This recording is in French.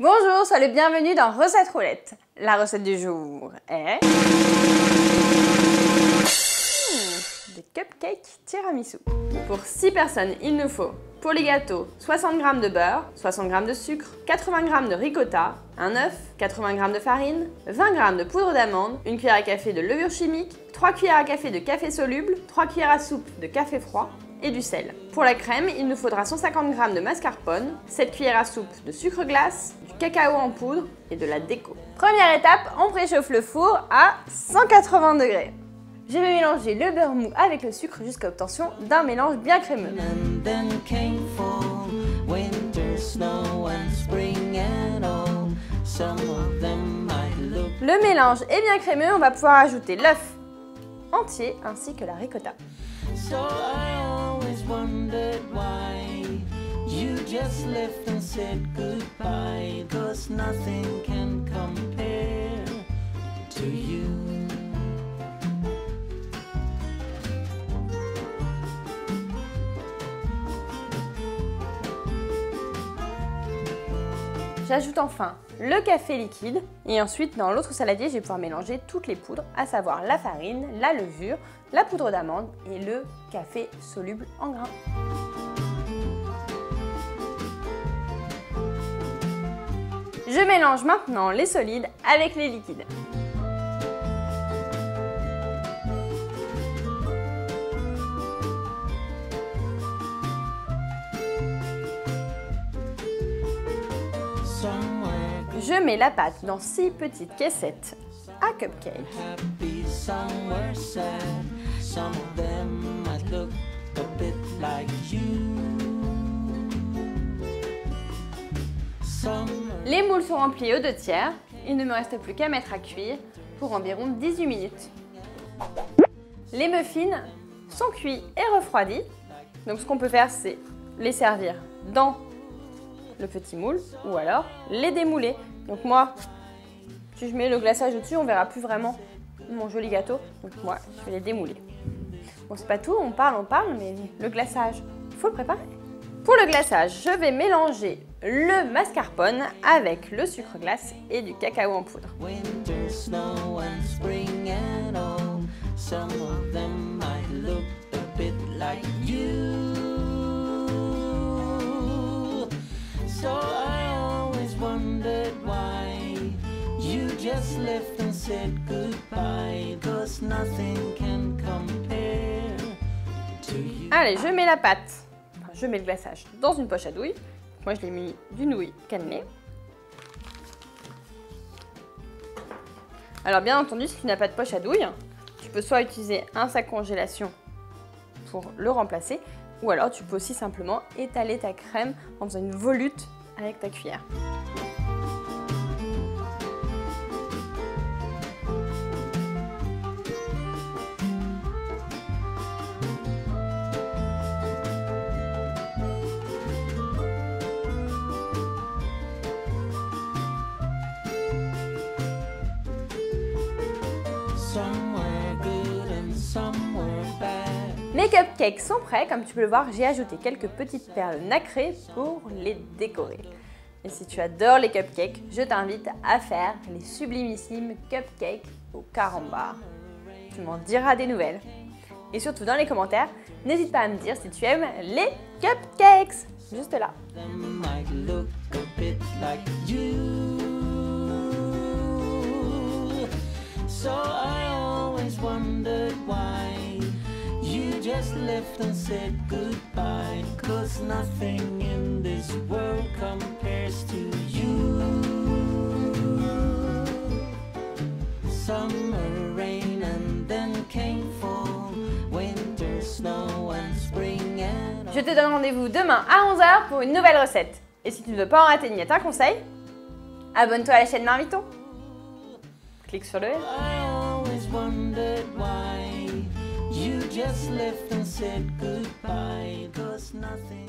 Bonjour, sois le bienvenu dans Recette Roulette. La recette du jour est... des cupcakes tiramisu. Pour 6 personnes, il nous faut, pour les gâteaux, 60 g de beurre, 60 g de sucre, 80 g de ricotta, un œuf, 80 g de farine, 20 g de poudre d'amande, une cuillère à café de levure chimique, 3 cuillères à café de café soluble, 3 cuillères à soupe de café froid et du sel. Pour la crème, il nous faudra 150 g de mascarpone, 7 cuillères à soupe de sucre glace, du cacao en poudre et de la déco. Première étape, on préchauffe le four à 180 degrés. Je vais mélanger le beurre mou avec le sucre jusqu'à l'obtention d'un mélange bien crémeux. Le mélange est bien crémeux, on va pouvoir ajouter l'œuf entier ainsi que la ricotta. J'ajoute enfin le café liquide et ensuite dans l'autre saladier, je vais pouvoir mélanger toutes les poudres, à savoir la farine, la levure, la poudre d'amande et le café soluble en grains. Je mélange maintenant les solides avec les liquides. Je mets la pâte dans 6 petites caissettes à cupcake. Les moules sont remplis aux 2/3. Il ne me reste plus qu'à mettre à cuire pour environ 18 minutes. Les muffins sont cuits et refroidis. Donc ce qu'on peut faire, c'est les servir dans le petit moule ou alors les démouler. Donc moi, si je mets le glaçage au-dessus, on verra plus vraiment mon joli gâteau. Donc moi, je vais les démouler. Bon, c'est pas tout, on parle, mais le glaçage, il faut le préparer. Pour le glaçage, je vais mélanger le mascarpone avec le sucre glace et du cacao en poudre. Allez, je mets la pâte, je mets le glaçage dans une poche à douille. Moi, je l'ai mis du nouilles cannelé. Alors, bien entendu, si tu n'as pas de poche à douille, tu peux soit utiliser un sac congélation pour le remplacer, ou alors tu peux aussi simplement étaler ta crème en faisant une volute avec ta cuillère. Mes cupcakes sont prêts, comme tu peux le voir, j'ai ajouté quelques petites perles nacrées pour les décorer. Et si tu adores les cupcakes, je t'invite à faire les sublimissimes cupcakes au carambar. Tu m'en diras des nouvelles. Et surtout dans les commentaires, n'hésite pas à me dire si tu aimes les cupcakes. Juste là. Just left and said goodbye, 'cause nothing in this world compares to you. Summer rain and then came fall, winter snow and spring and... Je te donne rendez-vous demain à 11 h pour une nouvelle recette. Et si tu ne veux pas en rater ni un conseil, abonne-toi à la chaîne Marmiton. Clique sur le L. You just left and said goodbye, 'cause nothing